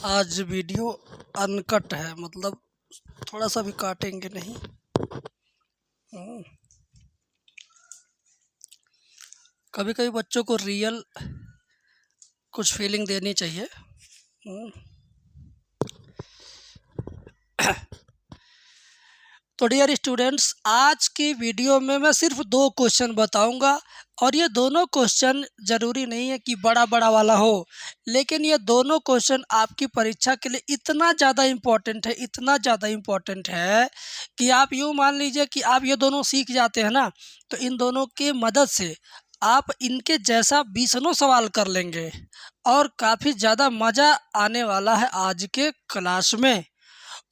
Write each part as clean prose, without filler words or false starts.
आज video uncut है, मतलब थोड़ा सा भी काटेंगे नहीं। कभी कभी बच्चों को रियल कुछ फीलिंग देनी चाहिए। तो डियर स्टूडेंट्स, आज की वीडियो में मैं सिर्फ 2 क्वेश्चन बताऊंगा और ये दोनों क्वेश्चन ज़रूरी नहीं है कि बड़ा बड़ा वाला हो, लेकिन ये दोनों क्वेश्चन आपकी परीक्षा के लिए इतना ज़्यादा इम्पोर्टेंट है कि आप यूँ मान लीजिए कि आप ये दोनों सीख जाते हैं ना, तो इन दोनों की मदद से आप इनके जैसा 20 सवाल कर लेंगे और काफ़ी ज़्यादा मज़ा आने वाला है आज के क्लास में।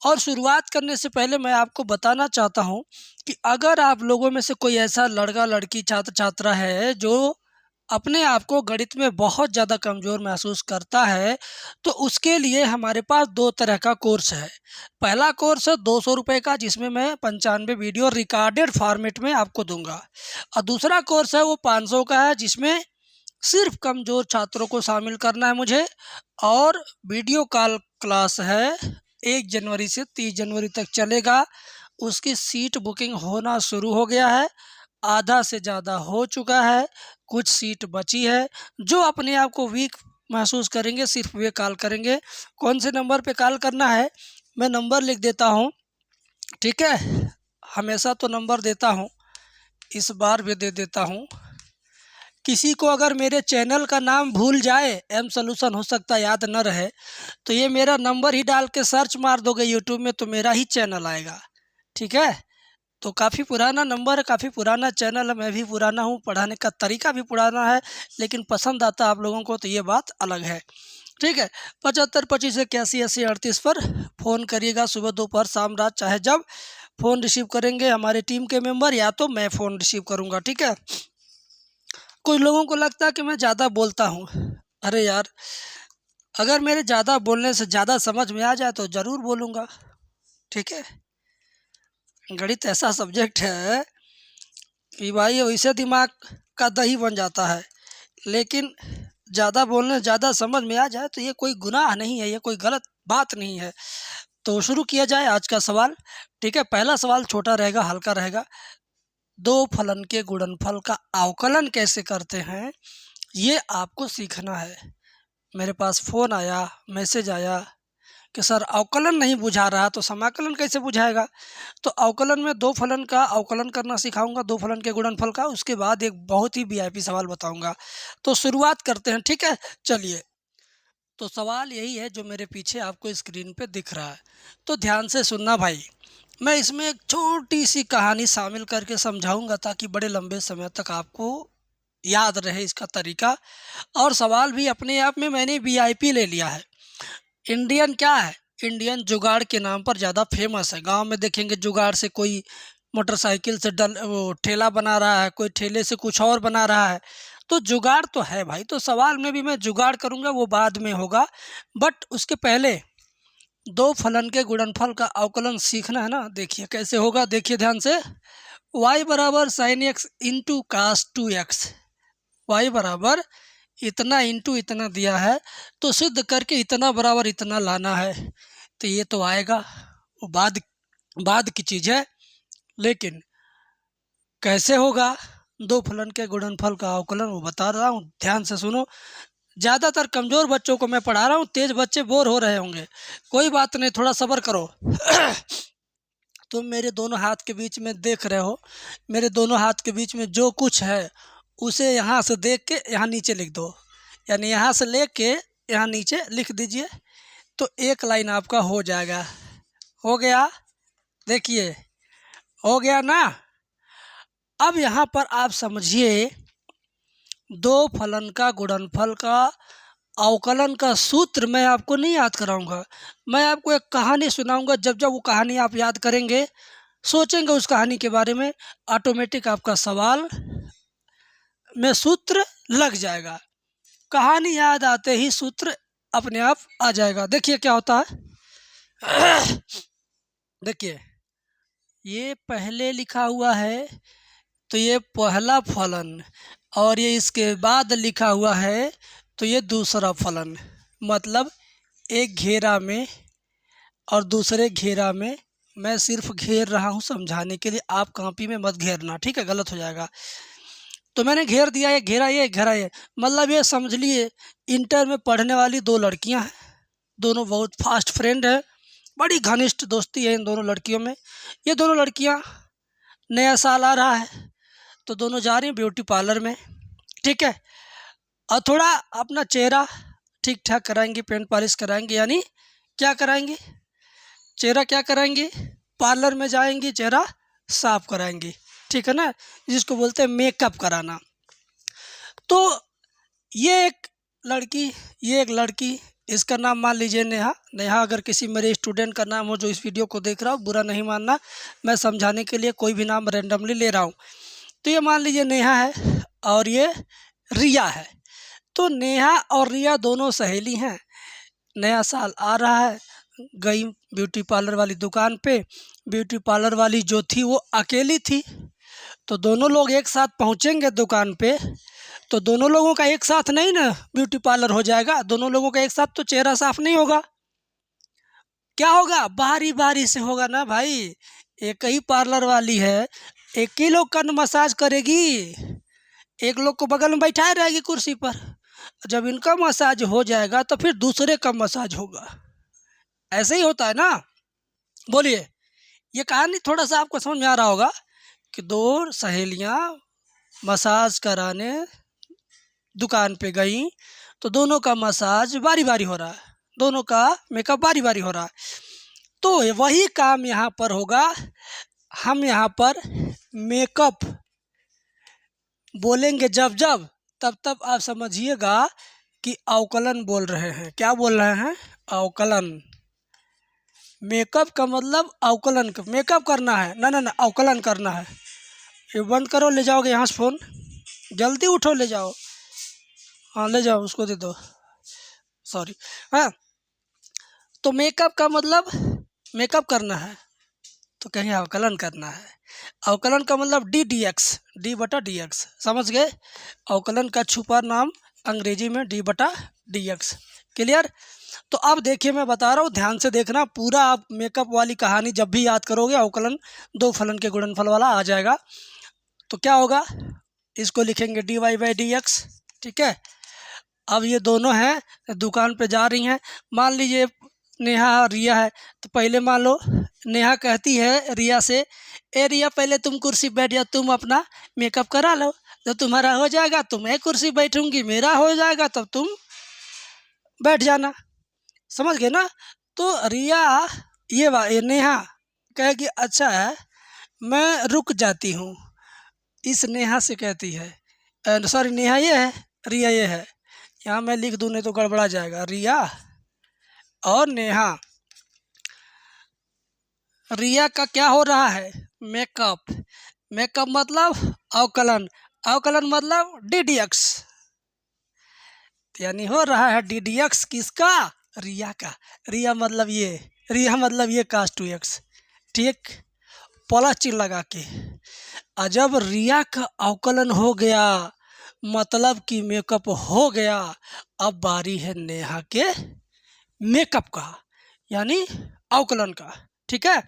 और शुरुआत करने से पहले मैं आपको बताना चाहता हूं कि अगर आप लोगों में से कोई ऐसा लड़का लड़की छात्र छात्रा है जो अपने आप को गणित में बहुत ज़्यादा कमज़ोर महसूस करता है, तो उसके लिए हमारे पास 2 तरह का कोर्स है। पहला कोर्स है 200 रुपये का, जिसमें मैं 95 वीडियो रिकॉर्डेड फॉर्मेट में आपको दूंगा, और दूसरा कोर्स है वो 500 का है, जिसमें सिर्फ कमज़ोर छात्रों को शामिल करना है मुझे। और वीडियो कॉल क्लास है, 1 जनवरी से 30 जनवरी तक चलेगा। उसकी सीट बुकिंग होना शुरू हो गया है, आधा से ज़्यादा हो चुका है, कुछ सीट बची है। जो अपने आप को वीक महसूस करेंगे सिर्फ वे कॉल करेंगे। कौन से नंबर पे कॉल करना है मैं नंबर लिख देता हूँ, ठीक है। हमेशा तो नंबर देता हूँ, इस बार भी दे देता हूँ। किसी को अगर मेरे चैनल का नाम भूल जाए, एम सॉल्यूशन हो सकता है याद न रहे, तो ये मेरा नंबर ही डाल के सर्च मार दोगे यूट्यूब में, तो मेरा ही चैनल आएगा, ठीक है। तो काफ़ी पुराना नंबर है, काफ़ी पुराना चैनल है, मैं भी पुराना हूँ, पढ़ाने का तरीका भी पुराना है, लेकिन पसंद आता है आप लोगों को, तो ये बात अलग है, ठीक है। 75 25 81 80 38 पर फ़ोन करिएगा, सुबह दोपहर शाम रात, चाहे जब फ़ोन रिसीव करेंगे हमारे टीम के मेंबर, या तो मैं फ़ोन रिसीव करूँगा, ठीक है। कुछ लोगों को लगता है कि मैं ज़्यादा बोलता हूँ। अरे यार, अगर मेरे ज़्यादा बोलने से ज़्यादा समझ में आ जाए तो ज़रूर बोलूँगा, ठीक है। गणित ऐसा सब्जेक्ट है कि भाई वैसे दिमाग का दही बन जाता है, लेकिन ज़्यादा बोलने ज़्यादा समझ में आ जाए तो ये कोई गुनाह नहीं है, ये कोई गलत बात नहीं है। तो शुरू किया जाए आज का सवाल, ठीक है। पहला सवाल छोटा रहेगा, हल्का रहेगा। 2 फलन के गुणनफल का अवकलन कैसे करते हैं, ये आपको सीखना है। मेरे पास फ़ोन आया, मैसेज आया कि सर अवकलन नहीं बुझा रहा, तो समाकलन कैसे बुझाएगा। तो अवकलन में 2 फलन का अवकलन करना सिखाऊंगा, 2 फलन के गुणनफल का, उसके बाद एक बहुत ही वीआईपी सवाल बताऊंगा। तो शुरुआत करते हैं, ठीक है। चलिए, तो सवाल यही है जो मेरे पीछे आपको स्क्रीन पे दिख रहा है, तो ध्यान से सुनना भाई। मैं इसमें एक छोटी सी कहानी शामिल करके समझाऊंगा ताकि बड़े लंबे समय तक आपको याद रहे इसका तरीका। और सवाल भी अपने आप में मैंने वीआईपी ले लिया है। इंडियन क्या है, इंडियन जुगाड़ के नाम पर ज़्यादा फेमस है। गांव में देखेंगे जुगाड़ से कोई मोटरसाइकिल से वो ठेला बना रहा है, कोई ठेले से कुछ और बना रहा है, तो जुगाड़ तो है भाई। तो सवाल में भी मैं जुगाड़ करूँगा, वो बाद में होगा, बट उसके पहले 2 फलन के गुणनफल का अवकलन सीखना है ना। देखिए कैसे होगा, देखिए ध्यान से। y बराबर sine x into cos 2x, y बराबर इतना इंटू इतना दिया है, तो सिद्ध करके इतना बराबर इतना लाना है, तो ये तो आएगा, वो बाद की चीज़ है। लेकिन कैसे होगा 2 फलन के गुणनफल का अवकलन, वो बता रहा हूँ, ध्यान से सुनो। ज़्यादातर कमज़ोर बच्चों को मैं पढ़ा रहा हूँ, तेज़ बच्चे बोर हो रहे होंगे, कोई बात नहीं, थोड़ा सब्र करो। तुम मेरे दोनों हाथ के बीच में देख रहे हो, मेरे दोनों हाथ के बीच में जो कुछ है उसे यहाँ से देख के यहाँ नीचे लिख दो, यानी यहाँ से ले के यहाँ नीचे लिख दीजिए, तो एक लाइन आपका हो जाएगा। हो गया, देखिए हो गया ना। अब यहाँ पर आप समझिए, 2 फलन का गुणनफल का अवकलन का सूत्र मैं आपको नहीं याद कराऊंगा, मैं आपको एक कहानी सुनाऊंगा। जब जब वो कहानी आप याद करेंगे, सोचेंगे उस कहानी के बारे में, ऑटोमेटिक आपका सवाल में सूत्र लग जाएगा। कहानी याद आते ही सूत्र अपने आप आ जाएगा। देखिए क्या होता है। देखिए, ये पहले लिखा हुआ है, तो ये पहला फलन, और ये इसके बाद लिखा हुआ है, तो ये दूसरा फलन। मतलब एक घेरा में और दूसरे घेरा में, मैं सिर्फ घेर रहा हूँ समझाने के लिए, आप कॉपी में मत घेरना, ठीक है, गलत हो जाएगा। तो मैंने घेर दिया, एक घेरा ये, एक घेरा ये, मतलब ये समझ लिए इंटर में पढ़ने वाली दो लड़कियां हैं, दोनों बहुत फास्ट फ्रेंड है, बड़ी घनिष्ठ दोस्ती है इन दोनों लड़कियों में। ये दोनों लड़कियां, नया साल आ रहा है तो दोनों जा रही हैं ब्यूटी पार्लर में, ठीक है, और थोड़ा अपना चेहरा ठीक ठाक कराएंगे, पेंट पॉलिश कराएंगे, यानी क्या कराएंगे, चेहरा क्या कराएंगे, पार्लर में जाएंगे, चेहरा साफ कराएंगे, ठीक है ना, जिसको बोलते हैं मेकअप कराना। तो ये एक लड़की, ये एक लड़की, इसका नाम मान लीजिए नेहा। नेहा अगर किसी मेरे स्टूडेंट का नाम हो जो इस वीडियो को देख रहा हो, बुरा नहीं मानना, मैं समझाने के लिए कोई भी नाम रैंडमली ले रहा हूँ। तो ये मान लीजिए नेहा है और ये रिया है। तो नेहा और रिया दोनों सहेली हैं। नया साल आ रहा है, गई ब्यूटी पार्लर वाली दुकान पे। ब्यूटी पार्लर वाली जो थी वो अकेली थी, तो दोनों लोग एक साथ पहुंचेंगे दुकान पे, तो दोनों लोगों का एक साथ नहीं ना ब्यूटी पार्लर हो जाएगा, दोनों लोगों का एक साथ तो चेहरा साफ नहीं होगा, क्या होगा, बारी बारी से होगा ना भाई। एक ही पार्लर वाली है, एक ही लोग का मसाज करेगी, एक लोग को बगल में बैठाए रहेगी कुर्सी पर, जब इनका मसाज हो जाएगा तो फिर दूसरे का मसाज होगा, ऐसे ही होता है ना। बोलिए, ये कहानी थोड़ा सा आपको समझ में आ रहा होगा कि दो सहेलियां मसाज कराने दुकान पे गई, तो दोनों का मसाज बारी बारी हो रहा है, दोनों का मेकअप बारी बारी हो रहा है। तो वही काम यहाँ पर होगा, हम यहाँ पर मेकअप बोलेंगे जब जब, तब तब आप समझिएगा कि अवकलन बोल रहे हैं। क्या बोल रहे हैं, अवकलन। मेकअप का मतलब अवकलन, मेकअप करना है ना, ना ना, अवकलन करना है। ये बंद करो, ले जाओगे यहाँ से फ़ोन, जल्दी उठो ले जाओ, हाँ ले जाओ, उसको दे दो, सॉरी। हाँ, तो मेकअप का मतलब मेकअप करना है, तो कहीं अवकलन करना है। अवकलन का मतलब डी/dx, d/dx, समझ गए। अवकलन का छुपा नाम अंग्रेजी में d/dx। क्लियर। तो अब देखिए, मैं बता रहा हूँ, ध्यान से देखना पूरा। आप मेकअप वाली कहानी जब भी याद करोगे, अवकलन दो फलन के गुणनफल वाला आ जाएगा। तो क्या होगा, इसको लिखेंगे dy/dx, ठीक है। अब ये दोनों हैं, दुकान पे जा रही हैं। मान लीजिए नेहा और रिया है, तो पहले मान लो नेहा कहती है रिया से, ए रिया पहले तुम कुर्सी बैठ जाओ, तुम अपना मेकअप करा लो, जब तुम्हारा हो जाएगा तो मैं कुर्सी बैठूंगी, मेरा हो जाएगा तब तुम बैठ जाना, समझ गए ना। तो रिया, ये नेहा कहेगी अच्छा है, मैं रुक जाती हूँ, इस नेहा से कहती है, सॉरी नेहा ये है, रिया ये है, यहाँ मैं लिख दूँ नहीं तो गड़बड़ा जाएगा। रिया और नेहा, रिया का क्या हो रहा है, मेकअप। मेकअप मतलब अवकलन, अवकलन मतलब डी/dx, यानी हो रहा है डी/dx किसका, रिया का। रिया मतलब ये, रिया मतलब ये cos 2x, ठीक, प्लस चिन्ह लगा के। और जब रिया का अवकलन हो गया, मतलब कि मेकअप हो गया, अब बारी है नेहा के मेकअप का, यानी अवकलन का, ठीक है।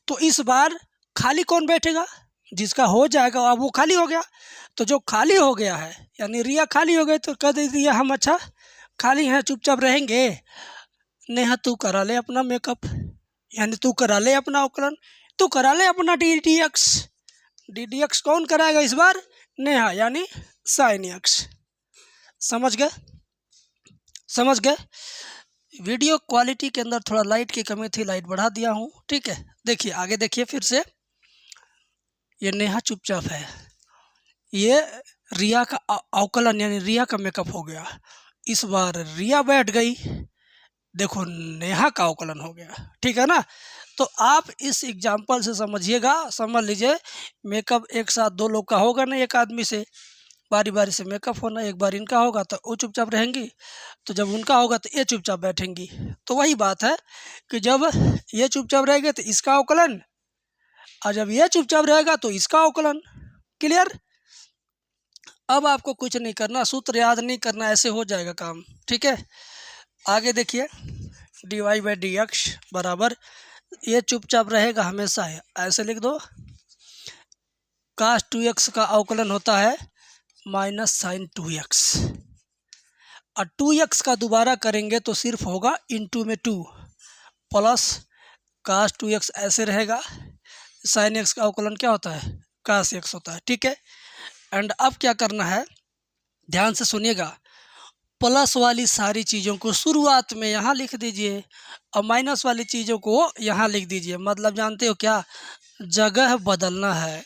तो इस बार खाली कौन बैठेगा, जिसका हो जाएगा अब वो खाली हो गया, तो जो खाली हो गया है, यानी रिया खाली हो गई, तो कह दे दिया हम अच्छा खाली हैं, चुपचाप रहेंगे, नेहा तू करा ले अपना मेकअप, यानी तू करा ले अपना अवकलन, तू करा ले अपना डी/dx। डी/dx कौन कराएगा इस बार, नेहा, यानी sin x। समझ गए, समझ गए। वीडियो क्वालिटी के अंदर थोड़ा लाइट की कमी थी, लाइट बढ़ा दिया हूँ, ठीक है। देखिए आगे, देखिए फिर से, ये नेहा चुपचाप है, ये रिया का अवकलन यानी रिया का मेकअप हो गया, इस बार रिया बैठ गई, देखो नेहा का अवकलन हो गया, ठीक है ना। तो आप इस एग्जाम्पल से समझिएगा, समझ लीजिए मेकअप एक साथ दो लोग का होगा ना, एक आदमी से बारी बारी से मेकअप होना, एक बार इनका होगा तो वो चुपचाप रहेंगी, तो जब उनका होगा तो ये चुपचाप बैठेंगी। तो वही बात है कि जब ये चुपचाप रहेंगे तो इसका अवकलन, और जब ये चुपचाप रहेगा तो इसका अवकलन। क्लियर। अब आपको कुछ नहीं करना, सूत्र याद नहीं करना, ऐसे हो जाएगा काम, ठीक है। आगे देखिए, d y by d x बराबर, ये चुपचाप रहेगा हमेशा है, ऐसे लिख दो, कास 2x का अवकलन होता है माइनस साइन 2x, और 2x का दोबारा करेंगे तो सिर्फ होगा इंटू में 2 प्लस कास 2x ऐसे रहेगा, साइन x का अवकलन क्या होता है, कास x होता है, ठीक है। एंड अब क्या करना है, ध्यान से सुनिएगा, प्लस वाली सारी चीज़ों को शुरुआत में यहाँ लिख दीजिए और माइनस वाली चीज़ों को यहाँ लिख दीजिए। मतलब जानते हो क्या, जगह बदलना है,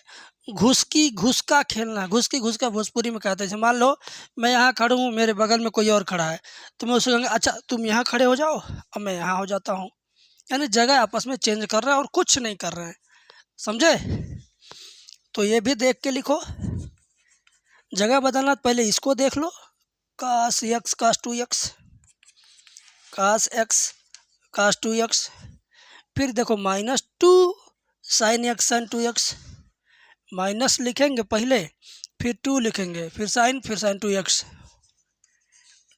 घुस की घुस का खेलना है। घुस की घुस का भोजपुरी में कहते हैं, मान लो मैं यहाँ खड़ा हूँ, मेरे बगल में कोई और खड़ा है, तो मैं उसको कहूँगा अच्छा तुम यहाँ खड़े हो जाओ और मैं यहाँ हो जाता हूँ, यानी जगह आपस में चेंज कर रहे हैं और कुछ नहीं कर रहे हैं, समझे। तो ये भी देख के लिखो, जगह बदलना, पहले इसको देख लो, कास एक्स कास 2x, कास एक्स कास 2x, फिर देखो -2 sine x sign 2x, minus लिखेंगे पहले, फिर 2 लिखेंगे, फिर साइन 2x,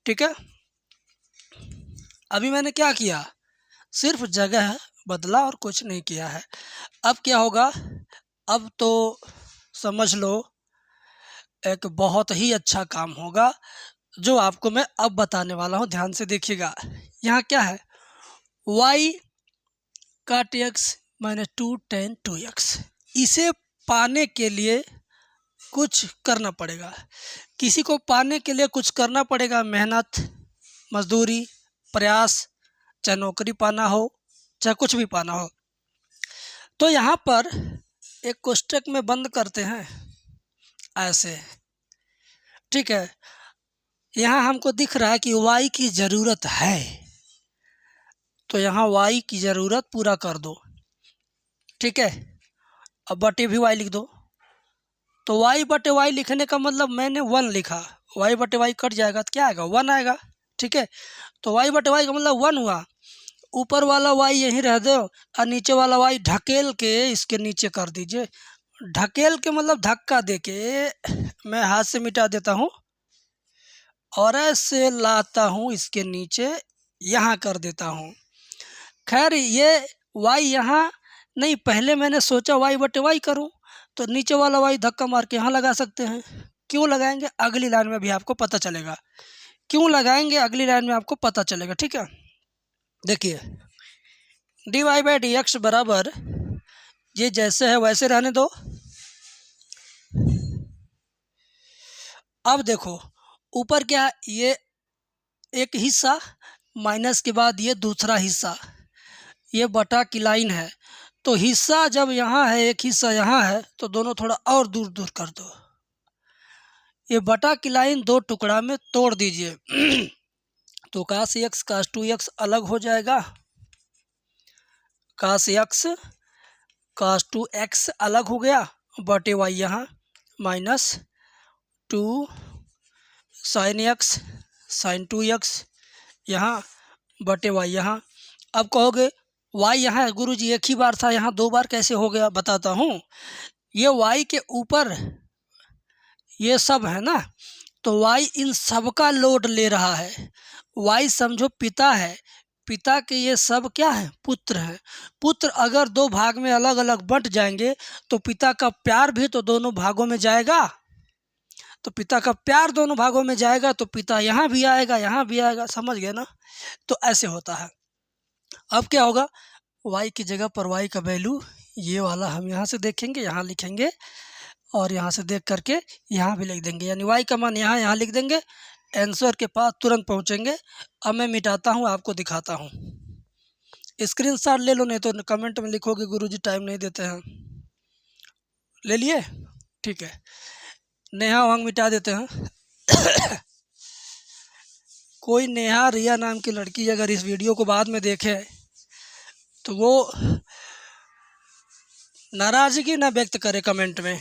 ठीक है। अभी मैंने क्या किया, सिर्फ जगह बदला और कुछ नहीं किया है। अब क्या होगा, अब तो समझ लो एक बहुत ही अच्छा काम होगा जो आपको मैं अब बताने वाला हूँ, ध्यान से देखिएगा। यहाँ क्या है, y काट x -2 tan 2x, इसे पाने के लिए कुछ करना पड़ेगा, किसी को पाने के लिए कुछ करना पड़ेगा, मेहनत, मजदूरी, प्रयास, चाहे नौकरी पाना हो चाहे कुछ भी पाना हो। तो यहाँ पर एक कोष्टक में बंद करते हैं ऐसे, ठीक है। यहाँ हमको दिख रहा है कि y की ज़रूरत है, तो यहाँ y की ज़रूरत पूरा कर दो, ठीक है। अब बटे भी y लिख दो, तो y बटे y लिखने का मतलब मैंने 1 लिखा, y बटे y कट जाएगा तो क्या आएगा, 1 आएगा, ठीक है। तो y बटे y का मतलब 1 हुआ, ऊपर वाला y यहीं रह दो और नीचे वाला y ढकेल के इसके नीचे कर दीजिए। ढकेल के मतलब धक्का दे के मैं हाथ से मिटा देता हूँ और ऐसे लाता हूँ इसके नीचे, यहाँ कर देता हूँ। खैर ये y यहाँ नहीं, पहले मैंने सोचा y बटे y करूँ, तो नीचे वाला y धक्का मार के यहाँ लगा सकते हैं। क्यों लगाएंगे, अगली लाइन में भी आपको पता चलेगा क्यों लगाएंगे, अगली लाइन में आपको पता चलेगा, ठीक है। देखिए d y by d x बराबर, ये जैसे है वैसे रहने दो। अब देखो ऊपर क्या, ये एक हिस्सा माइनस के बाद ये दूसरा हिस्सा, ये बटा की लाइन है, तो हिस्सा जब यहाँ है एक हिस्सा यहाँ है तो दोनों थोड़ा और दूर दूर कर दो, ये बटा की लाइन दो टुकड़ा में तोड़ दीजिए। तो कास एक्स कास 2x अलग हो जाएगा, कास एक्स कास 2x अलग हो गया, बटे y यहाँ -2 साइन एक्स साइन 2x यहाँ, बटे y यहाँ। अब कहोगे y यहाँ है गुरुजी एक ही बार था, यहाँ 2 बार कैसे हो गया, बताता हूँ। ये y के ऊपर ये सब है ना, तो y इन सब का लोड ले रहा है। y समझो पिता है, पिता के ये सब क्या है, पुत्र हैं। पुत्र अगर 2 भाग में अलग अलग बंट जाएंगे तो पिता का प्यार भी तो दोनों भागों में जाएगा, तो पिता का प्यार दोनों भागों में जाएगा तो पिता यहाँ भी आएगा यहाँ भी आएगा, समझ गए ना। तो ऐसे होता है। अब क्या होगा, y की जगह पर y का वैल्यू ये वाला हम यहाँ से देखेंगे, यहाँ लिखेंगे और यहाँ से देख करके यहाँ भी लिख देंगे, यानी y का मान यहाँ लिख देंगे, आंसर के पास तुरंत पहुँचेंगे। अब मैं मिटाता हूँ, आपको दिखाता हूँ, स्क्रीनशॉट ले लो, नहीं तो कमेंट में लिखोगे गुरुजी टाइम नहीं देते हैं। ले लिए, ठीक है। नेहा वांग मिटा देते हैं। कोई नेहा रिया नाम की लड़की अगर इस वीडियो को बाद में देखे तो वो नाराज़गी ना व्यक्त करे कमेंट में।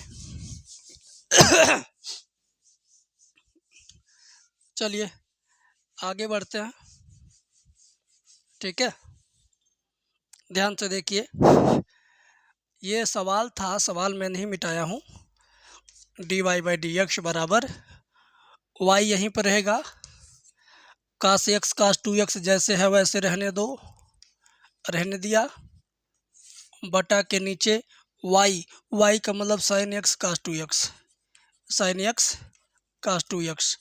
चलिए आगे बढ़ते हैं, ठीक है। ध्यान से देखिए, ये सवाल था, सवाल मैं नहीं मिटाया हूँ। D y by d x बराबर y यहीं पर रहेगा, कास एक्स कास 2x जैसे है वैसे रहने दो, रहने दिया, बटा के नीचे y का मतलब साइन एक्स कास 2x, साइन एक्स कास 2x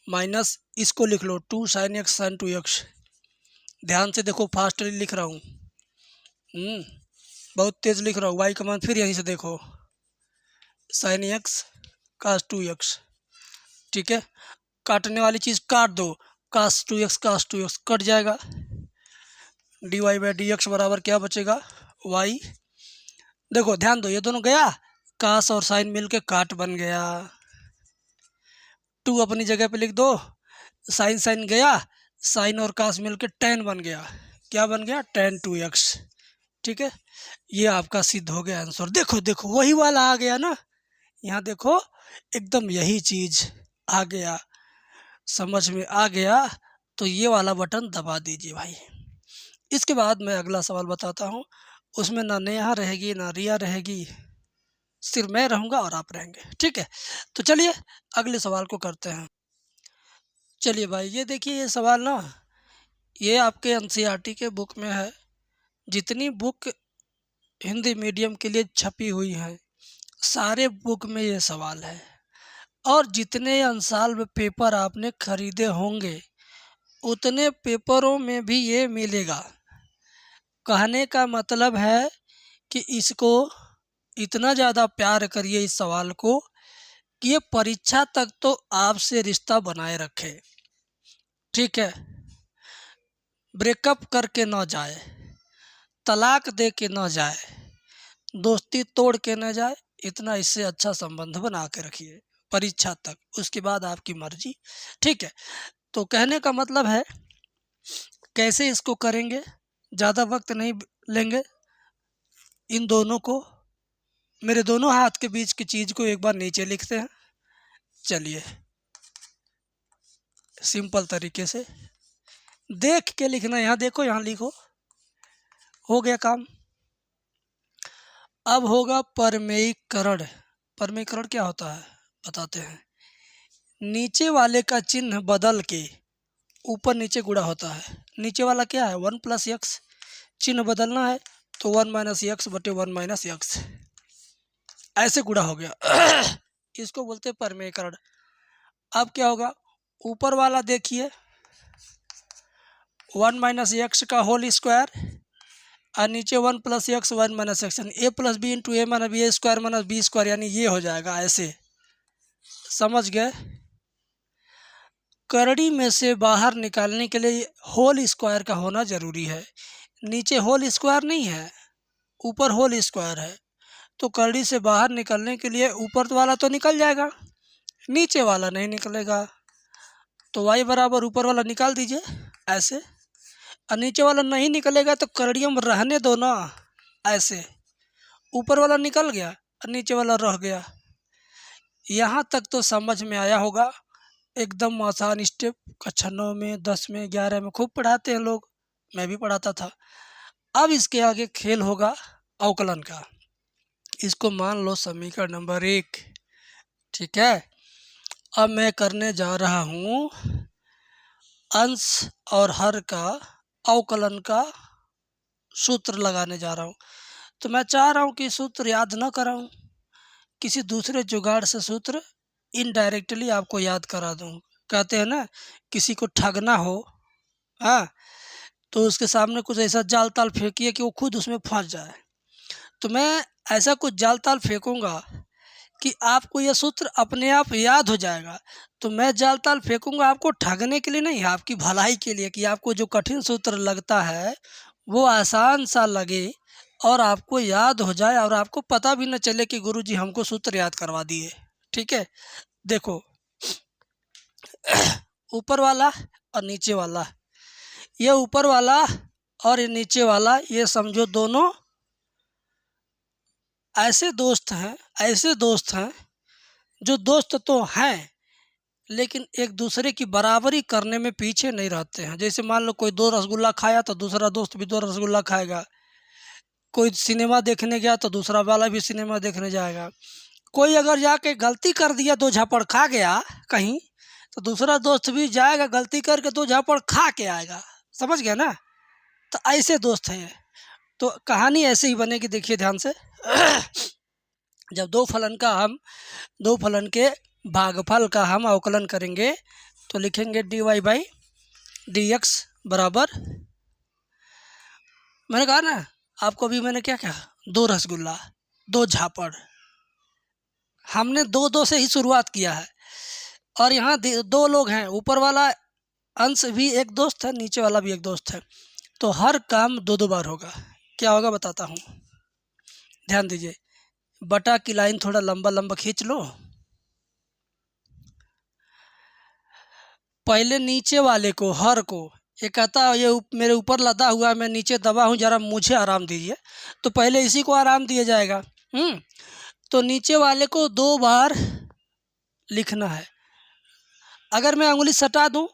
माइनस इसको लिख लो 2 साइन एक्स साइन 2x। ध्यान से देखो, फास्टली लिख रहा हूँ, बहुत तेज लिख रहा हूँ। y का मान फिर यहीं से देखो, साइन एक्स कास 2x, ठीक है। काटने वाली चीज़ काट दो, कास 2x कट जाएगा, dy बाई डी एक्स बराबर क्या बचेगा, y। देखो ध्यान दो, ये दोनों गया, कास और साइन मिलके काट बन गया, 2 अपनी जगह पे लिख दो, साइन साइन गया, साइन और कास मिलके tan बन गया, क्या बन गया, tan 2x, ठीक है। ये आपका सिद्ध हो गया आंसर। देखो देखो वही वाला आ गया ना, यहाँ देखो एकदम यही चीज़ आ गया, समझ में आ गया, तो ये वाला बटन दबा दीजिए भाई। इसके बाद मैं अगला सवाल बताता हूँ, उसमें ना नेहा रहेगी ना रिया रहेगी, सिर्फ मैं रहूँगा और आप रहेंगे, ठीक है। तो चलिए अगले सवाल को करते हैं। चलिए भाई, ये देखिए, ये सवाल ना ये आपके एनसीईआरटी के बुक में है। जितनी बुक हिंदी मीडियम के लिए छपी हुई हैं सारे बुक में ये सवाल है, और जितने अंसाल में पेपर आपने खरीदे होंगे उतने पेपरों में भी ये मिलेगा। कहने का मतलब है कि इसको इतना ज़्यादा प्यार करिए इस सवाल को कि ये परीक्षा तक तो आपसे रिश्ता बनाए रखे, ठीक है। ब्रेकअप करके ना जाए, तलाक दे के ना जाए, दोस्ती तोड़ के न जाए, इतना इससे अच्छा संबंध बना के रखिए परीक्षा तक, उसके बाद आपकी मर्जी, ठीक है। तो कहने का मतलब है कैसे इसको करेंगे, ज़्यादा वक्त नहीं लेंगे, इन दोनों को, मेरे दोनों हाथ के बीच की चीज़ को एक बार नीचे लिखते हैं। चलिए सिंपल तरीके से देख के लिखना, यहाँ देखो, यहाँ लिखो, हो गया काम। अब होगा परमेयीकरण। परमेयीकरण क्या होता है बताते हैं। नीचे वाले का चिन्ह बदल के ऊपर नीचे गुणा होता है। नीचे वाला क्या है, 1 + x, चिन्ह बदलना है तो 1 - x बटे 1 - x, ऐसे गुणा हो गया। इसको बोलते हैं परमेयीकरण। अब क्या होगा, ऊपर वाला देखिए 1 - x का होल स्क्वायर, और नीचे 1 + x 1 - x, a + b × a - b square b square, यानी ये हो जाएगा ऐसे, समझ गए। करड़ी में से बाहर निकालने के लिए होल स्क्वायर का होना ज़रूरी है। नीचे होल स्क्वायर नहीं है, ऊपर होल स्क्वायर है, तो करड़ी से बाहर निकलने के लिए ऊपर वाला तो निकल जाएगा, नीचे वाला नहीं निकलेगा। तो y बराबर ऊपर वाला निकाल दीजिए ऐसे, और नीचे वाला नहीं निकलेगा तो करड़ियों में रहने दो ना, ऐसे ऊपर वाला निकल गया और नीचे वाला रह गया। यहाँ तक तो समझ में आया होगा, एकदम आसान स्टेप। कक्षा 9 में 10 में 11 में खूब पढ़ाते हैं लोग, मैं भी पढ़ाता था। अब इसके आगे खेल होगा अवकलन का। इसको मान लो समीकरण नंबर 1, ठीक है। अब मैं करने जा रहा हूँ अंश और हर का अवकलन का सूत्र लगाने जा रहा हूँ। तो मैं चाह रहा हूँ कि सूत्र याद न कराऊँ, किसी दूसरे जुगाड़ से सूत्र इनडायरेक्टली आपको याद करा दूँ। कहते हैं ना, किसी को ठगना हो, हाँ, तो उसके सामने कुछ ऐसा जाल ताल फेंकिए कि वो खुद उसमें फंस जाए। तो मैं ऐसा कुछ जाल ताल फेंकूँगा कि आपको यह सूत्र अपने आप याद हो जाएगा। तो मैं जाल ताल फेंकूँगा आपको ठगने के लिए नहीं, आपकी भलाई के लिए, कि आपको जो कठिन सूत्र लगता है वो आसान सा लगे और आपको याद हो जाए, और आपको पता भी न चले कि गुरुजी हमको सूत्र याद करवा दिए, ठीक है। देखो ऊपर वाला और नीचे वाला, ये ऊपर वाला और ये नीचे वाला, ये समझो दोनों ऐसे दोस्त हैं जो दोस्त तो हैं लेकिन एक दूसरे की बराबरी करने में पीछे नहीं रहते हैं। जैसे मान लो कोई 2 रसगुल्ला खाया तो दूसरा दोस्त भी 2 रसगुल्ला खाएगा, कोई सिनेमा देखने गया तो दूसरा वाला भी सिनेमा देखने जाएगा, कोई अगर जाके गलती कर दिया 2 झापड़ खा गया कहीं, तो दूसरा दोस्त भी जाएगा गलती करके तो झापड़ खा के आएगा, समझ गया ना। तो ऐसे दोस्त हैं। तो कहानी ऐसे ही बनेगी, देखिए ध्यान से। जब दो फलन के भागफल का हम अवकलन करेंगे तो लिखेंगे dy बाई डी एक्स बराबर, मैंने कहा ना आपको, अभी मैंने क्या कहा, 2 रसगुल्ला 2 झापड़। हमने 2-2 से ही शुरुआत किया है और यहाँ 2 लोग हैं, ऊपर वाला अंश भी एक दोस्त है, नीचे वाला भी एक दोस्त है, तो हर काम 2-2 बार होगा। क्या होगा बताता हूँ, ध्यान दीजिए। बटा की लाइन थोड़ा लंबा लंबा खींच लो। पहले नीचे वाले को, हर को, ये कहता है ये मेरे ऊपर लदा हुआ है, मैं नीचे दबा हूँ, ज़रा मुझे आराम दीजिए, तो पहले इसी को आराम दिया जाएगा। तो नीचे वाले को 2 बार लिखना है। अगर मैं उंगली सटा दूँ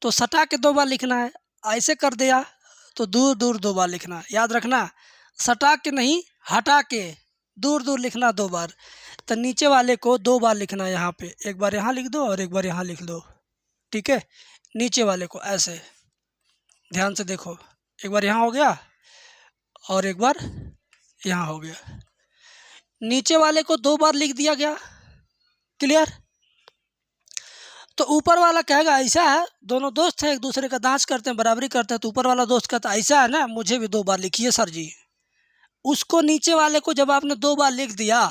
तो सटा के 2 बार लिखना है, ऐसे कर दिया तो दूर दूर 2 बार लिखना है। याद रखना, सटा के नहीं, हटा के दूर दूर लिखना 2 बार। तो नीचे वाले को 2 बार लिखना है, यहाँ पे एक बार यहाँ लिख दो और एक बार यहाँ लिख दो, ठीक है। नीचे वाले को ऐसे ध्यान से देखो, एक बार यहाँ हो गया और एक बार यहाँ हो गया। नीचे वाले को 2 बार लिख दिया गया, क्लियर। तो ऊपर वाला कहेगा ऐसा है, दोनों दोस्त हैं एक दूसरे का दांच करते हैं, बराबरी करते हैं, तो ऊपर वाला दोस्त कहता ऐसा है ना, मुझे भी 2 बार लिखिए सर जी। उसको नीचे वाले को जब आपने 2 बार लिख दिया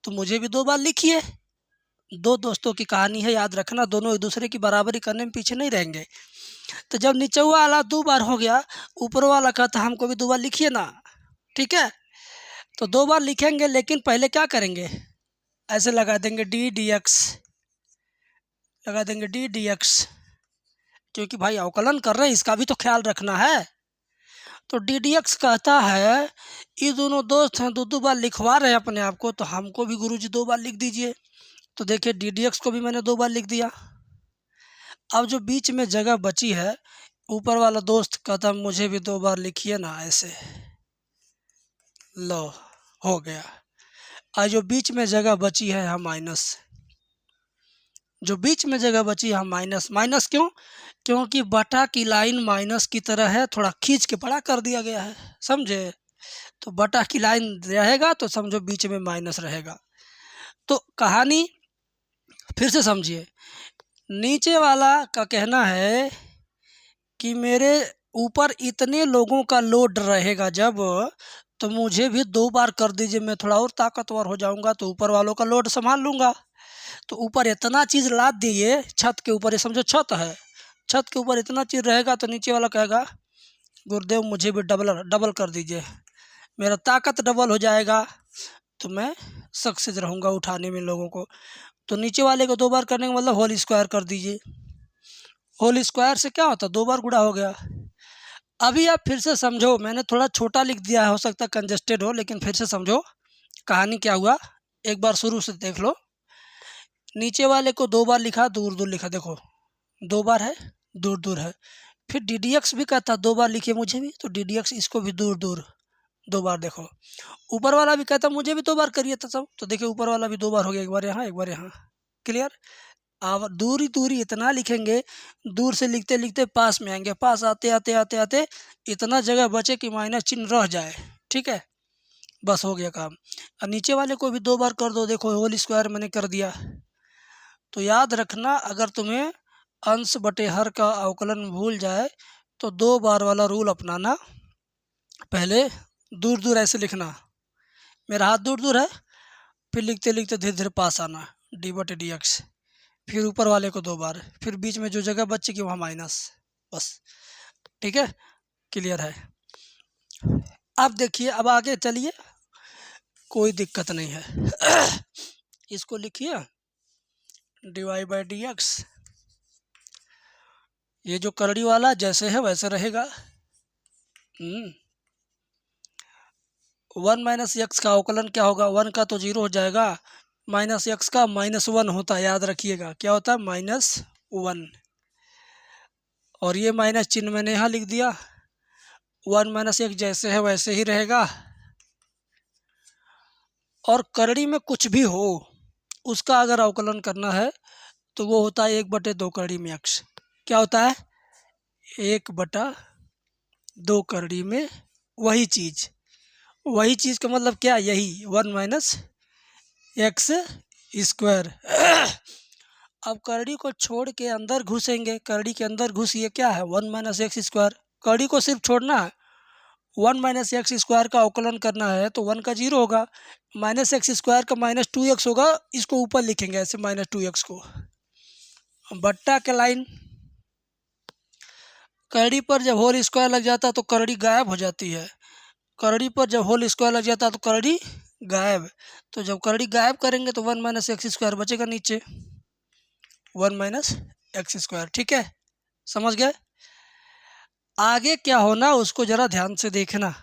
तो मुझे भी 2 बार लिखिए। 2 दोस्तों की कहानी है, याद रखना, दोनों एक दूसरे की बराबरी करने में पीछे नहीं रहेंगे। तो जब नीचे वाला 2 बार हो गया, ऊपर वाला कहता हमको भी 2 बार लिखिए ना, ठीक है। तो 2 बार लिखेंगे, लेकिन पहले क्या करेंगे, ऐसे लगा देंगे डी डी एक्स, लगा देंगे डी डी एक्स, क्योंकि भाई अवकलन कर रहे हैं, इसका भी तो ख्याल रखना है। तो डी डी एक्स कहता है ये दोनों दोस्त हैं, 2-2 बार लिखवा रहे हैं अपने आप को, तो हमको भी गुरुजी 2 बार लिख दीजिए। तो देखिए डी डी एक्स को भी मैंने 2 बार लिख दिया। अब जो बीच में जगह बची है, ऊपर वाला दोस्त कहता मुझे भी 2 बार लिखिए ना, ऐसे लो हो गया। और जो बीच में जगह बची है हम माइनस, जो बीच में जगह बची हम माइनस, माइनस क्यों, क्योंकि बटा की लाइन माइनस की तरह है, थोड़ा खींच के बड़ा कर दिया गया है, समझे। तो बटा की लाइन रहेगा तो समझो बीच में माइनस रहेगा। तो कहानी फिर से समझिए, नीचे वाला का कहना है कि मेरे ऊपर इतने लोगों का लोड रहेगा जब, तो मुझे भी 2 बार कर दीजिए, मैं थोड़ा और ताकतवर हो जाऊंगा, तो ऊपर वालों का लोड संभाल लूँगा। तो ऊपर इतना चीज़ लाद दिए, छत के ऊपर, ये समझो छत है, छत के ऊपर इतना चीज़ रहेगा, तो नीचे वाला कहेगा गुरुदेव मुझे भी डबल कर दीजिए, मेरा ताकत डबल हो जाएगा, तो मैं सक्सेस रहूँगा उठाने में लोगों को। तो नीचे वाले को 2 बार करने का मतलब होल स्क्वायर कर दीजिए। होल स्क्वायर से क्या होता है, 2 बार गुणा हो गया। अभी आप फिर से समझो, मैंने थोड़ा छोटा लिख दिया है, हो सकता है कंजेस्टेड हो, लेकिन फिर से समझो कहानी क्या हुआ, एक बार शुरू से देख लो। नीचे वाले को 2 बार लिखा, दूर दूर लिखा, देखो 2 बार है, दूर दूर है। फिर डी डी एक्स भी कहता 2 बार लिखिए मुझे भी, तो डी डी एक्स इसको भी दूर दूर 2 बार, देखो। ऊपर वाला भी कहता मुझे भी 2 बार करिए, तो सब, तो देखिए ऊपर वाला भी 2 बार हो गया, एक बार यहाँ एक बार यहाँ, क्लियर। अब दूरी दूरी इतना लिखेंगे, दूर से लिखते लिखते पास में आएंगे, पास आते आते आते आते इतना जगह बचे कि माइनस चिन्ह रह जाए, ठीक है, बस हो गया काम। और नीचे वाले को भी 2 बार कर दो, देखो होल स्क्वायर मैंने कर दिया। तो याद रखना, अगर तुम्हें अंश बटे हर का अवकलन भूल जाए तो 2 बार वाला रूल अपनाना। पहले दूर दूर ऐसे लिखना, मेरा हाथ दूर दूर है, फिर लिखते लिखते धीरे धीरे पास आना, डी बटे डी एक्स, फिर ऊपर वाले को 2 बार, फिर बीच में जो जगह बचेगी वहाँ माइनस, बस, ठीक है, क्लियर है। अब देखिए, अब आगे चलिए, कोई दिक्कत नहीं है। इसको लिखिए d y by d x, ये जो करड़ी वाला जैसे है वैसे रहेगा। 1 माइनस एक्स का अवकलन क्या होगा, 1 का तो 0 हो जाएगा, माइनस एक्स का -1 होता है, याद रखिएगा क्या होता है, -1। और ये माइनस चिन्ह मैंने यहाँ लिख दिया, 1 माइनस एक्स जैसे है वैसे ही रहेगा। और करड़ी में कुछ भी हो उसका अगर अवकलन करना है तो वो होता है 1/2 करड़ी में x। क्या होता है? 1/2 करड़ी में वही चीज़ का मतलब क्या? यही 1 माइनस एक्स स्क्वायर। अब करड़ी को छोड़ के अंदर घुसेंगे, करड़ी के अंदर घुसिए, क्या है? 1 माइनस एक्स स्क्वायर। करड़ी को सिर्फ छोड़ना है, 1 माइनस एक्स स्क्वायर का अवकलन करना है तो 1 का 0 होगा, माइनस एक्स स्क्वायर का -2x होगा, इसको ऊपर लिखेंगे ऐसे -2x को। बट्टा के लाइन, करड़ी पर जब होल स्क्वायर लग जाता है तो करड़ी गायब हो जाती है, करड़ी पर जब होल स्क्वायर लग जाता है तो करड़ी गायब। तो जब करड़ी गायब करेंगे तो 1 माइनस एक्स स्क्वायर बचेगा नीचे, 1 माइनस एक्स स्क्वायर। ठीक है, समझ गए? आगे क्या होना उसको ज़रा ध्यान से देखना।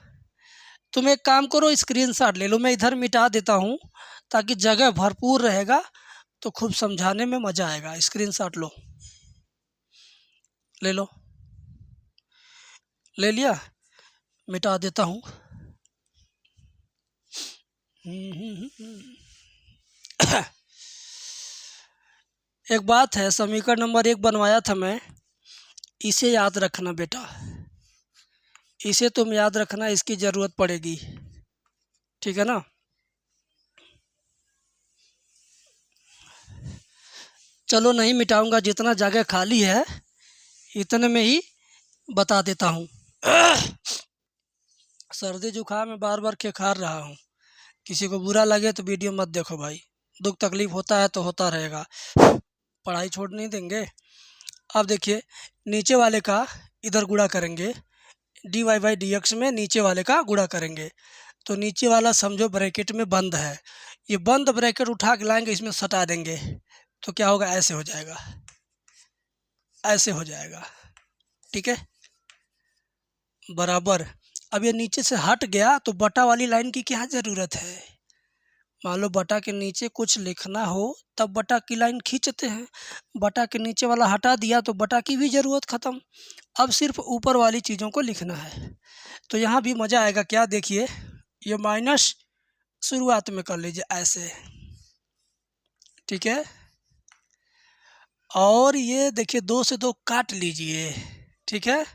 तुम एक काम करो, स्क्रीनशॉट ले लो, मैं इधर मिटा देता हूँ ताकि जगह भरपूर रहेगा तो खूब समझाने में मज़ा आएगा। स्क्रीनशॉट लो, ले लो, ले लिया? मिटा देता हूँ। एक बात है, समीकरण नंबर 1 बनवाया था मैं, इसे याद रखना बेटा, इसे तुम याद रखना, इसकी ज़रूरत पड़ेगी। ठीक है ना? चलो नहीं मिटाऊंगा, जितना जगह खाली है इतने में ही बता देता हूँ। सर्दी जुकाम में बार बार खेखार रहा हूँ, किसी को बुरा लगे तो वीडियो मत देखो भाई, दुख तकलीफ होता है तो होता रहेगा, पढ़ाई छोड़ नहीं देंगे। अब देखिए, नीचे वाले का इधर गुणा करेंगे, dy/dx में नीचे वाले का गुणा करेंगे, तो नीचे वाला समझो ब्रैकेट में बंद है, ये बंद ब्रैकेट उठा के लाएंगे, इसमें सटा देंगे तो क्या होगा? ऐसे हो जाएगा, ऐसे हो जाएगा। ठीक है, बराबर। अब ये नीचे से हट गया तो बटा वाली लाइन की क्या ज़रूरत है? मान लो बटा के नीचे कुछ लिखना हो तब बटा की लाइन खींचते हैं, बटा के नीचे वाला हटा दिया तो बटा की भी ज़रूरत ख़त्म, अब सिर्फ ऊपर वाली चीज़ों को लिखना है। तो यहाँ भी मज़ा आएगा। क्या? देखिए, ये माइनस शुरुआत में कर लीजिए ऐसे, ठीक है, और ये देखिए 2 से 2 काट लीजिए, ठीक है,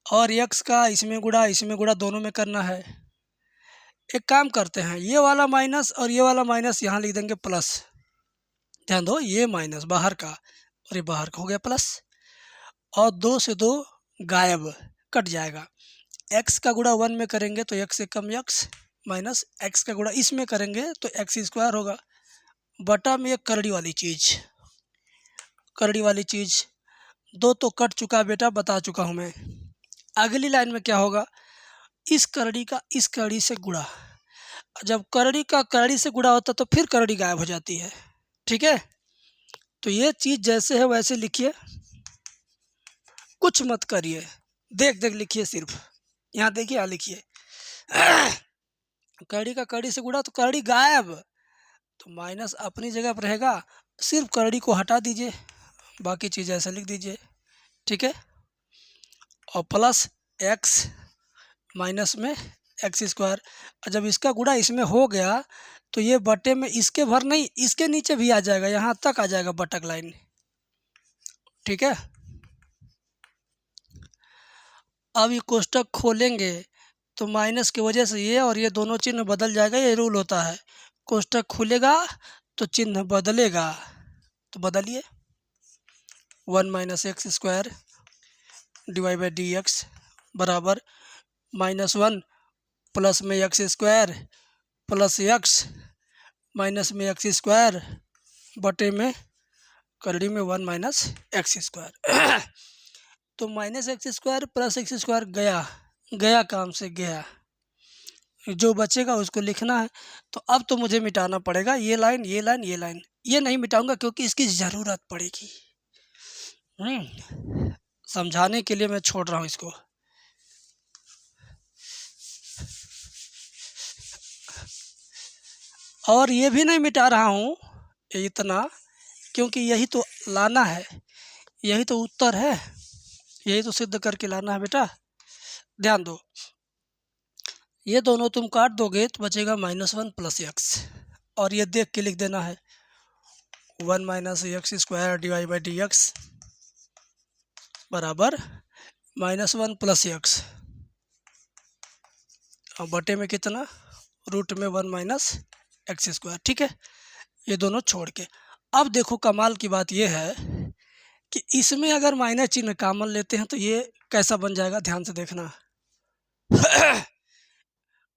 और x का इसमें गुणा दोनों में करना है। एक काम करते हैं, ये वाला माइनस और ये वाला माइनस यहाँ लिख देंगे प्लस, ध्यान दो, ये माइनस बाहर का और ये बाहर का हो गया प्लस, और 2 से 2 गायब, कट जाएगा। x का गुणा 1 में करेंगे तो x से कम x, माइनस x का गुणा इसमें करेंगे तो x स्क्वायर होगा, बटा में एक करड़ी वाली चीज़, करड़ी वाली चीज़, 2 तो कट चुका बेटा, बता चुका हूँ मैं। अगली लाइन में क्या होगा? इस करड़ी का इस करड़ी से गुणा, जब करड़ी का करड़ी से गुणा होता तो फिर करड़ी गायब हो जाती है। ठीक है, तो ये चीज़ जैसे है वैसे लिखिए, कुछ मत करिए, देख देख लिखिए, सिर्फ यहाँ देखिए, यहाँ लिखिए, करड़ी का करड़ी से गुणा तो करड़ी गायब, तो माइनस अपनी जगह पर रहेगा, सिर्फ करड़ी को हटा दीजिए, बाकी चीज़ ऐसे लिख दीजिए। ठीक है, और प्लस x माइनस में एक्स स्क्वायर, जब इसका गुणा इसमें हो गया तो ये बटे में इसके भर नहीं, इसके नीचे भी आ जाएगा, यहाँ तक आ जाएगा बटक लाइन। ठीक है, अब ये कोष्टक खोलेंगे तो माइनस की वजह से ये और ये दोनों चिन्ह बदल जाएगा, ये रूल होता है, कोष्टक खुलेगा तो चिन्ह बदलेगा, तो बदलिए, 1 माइनस एक्स स्क्वायर dy/dx बराबर -1 प्लस में x square plus x minus में एक्स स्क्वायर बटे में करड़ी में 1 माइनस एक्स स्क्वायर। तो minus x square plus x square गया, गया काम से गया, जो बचेगा उसको लिखना है। तो अब तो मुझे मिटाना पड़ेगा ये लाइन, ये लाइन, ये लाइन, ये नहीं मिटाऊंगा क्योंकि इसकी ज़रूरत पड़ेगी, समझाने के लिए मैं छोड़ रहा हूँ इसको। और ये भी नहीं मिटा रहा हूँ इतना, क्योंकि यही तो लाना है, यही तो उत्तर है, यही तो सिद्ध करके लाना है बेटा। ध्यान दो, ये दोनों तुम काट दोगे तो बचेगा -1 प्लस एक्स, और ये देख के लिख देना है 1 minus x square divide by d x बराबर -1 प्लस एक्स और बटे में कितना रूट में 1 माइनस एक्स स्क्वायर। ठीक है, ये दोनों छोड़ के। अब देखो कमाल की बात ये है कि इसमें अगर माइनस चिन्ह कॉमन लेते हैं तो ये कैसा बन जाएगा, ध्यान से देखना।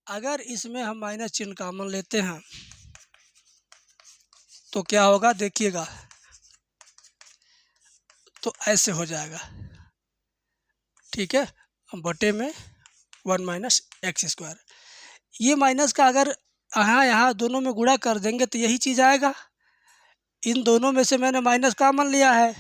अगर इसमें हम माइनस चिन्ह कॉमन लेते हैं तो क्या होगा देखिएगा, तो ऐसे हो जाएगा। ठीक है, बटे में 1 माइनस एक्स स्क्वायर। ये माइनस का अगर यहाँ दोनों में गुणा कर देंगे तो यही चीज़ आएगा। इन दोनों में से मैंने माइनस कॉमन लिया है,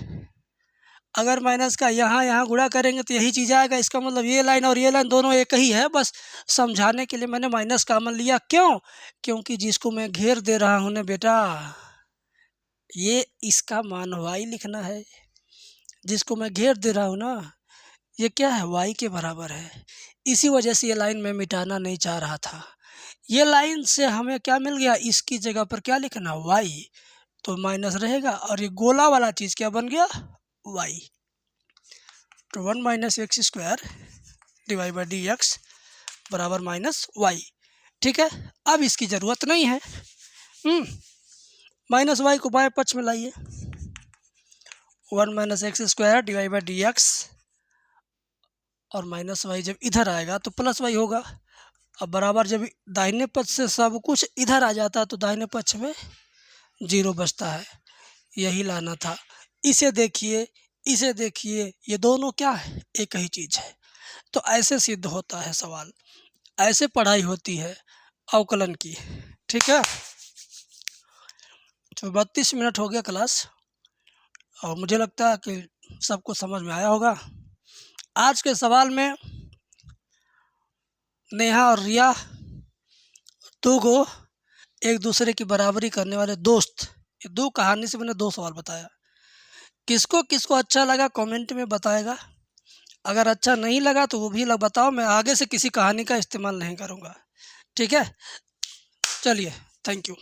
अगर माइनस का यहाँ गुणा करेंगे तो यही चीज़ आएगा। इसका मतलब ये लाइन और ये लाइन दोनों एक ही है, बस समझाने के लिए मैंने माइनस कॉमन लिया। क्यों? क्योंकि जिसको मैं घेर दे रहा हूँ ना बेटा, ये इसका मान y लिखना है। जिसको मैं घेर दे रहा हूँ ना, ये क्या है, y के बराबर है। इसी वजह से ये लाइन मैं मिटाना नहीं चाह रहा था। ये लाइन से हमें क्या मिल गया, इसकी जगह पर क्या लिखना, y, तो माइनस रहेगा और ये गोला वाला चीज़ क्या बन गया, y। तो 1 minus x square divide by d x बराबर -y। ठीक है, अब इसकी ज़रूरत नहीं है। माइनस वाई को बाएं पक्ष में लाइए, 1 minus x square divide by d x और माइनस वाई जब इधर आएगा तो प्लस वाई होगा। अब बराबर जब दाहिने पक्ष से सब कुछ इधर आ जाता है तो दाहिने पक्ष में 0 बचता है, यही लाना था। इसे देखिए, इसे देखिए, ये दोनों क्या है, एक ही चीज़ है। तो ऐसे सिद्ध होता है सवाल, ऐसे पढ़ाई होती है अवकलन की। ठीक है, तो 32 मिनट हो गया क्लास और मुझे लगता है कि सबको समझ में आया होगा। आज के सवाल में नेहा और रिया दो को एक दूसरे की बराबरी करने वाले दोस्त, ये दो कहानी से मैंने 2 सवाल बताया। किसको किसको अच्छा लगा कमेंट में बताएगा, अगर अच्छा नहीं लगा तो वो भी बताओ, मैं आगे से किसी कहानी का इस्तेमाल नहीं करूँगा। ठीक है, चलिए, थैंक यू।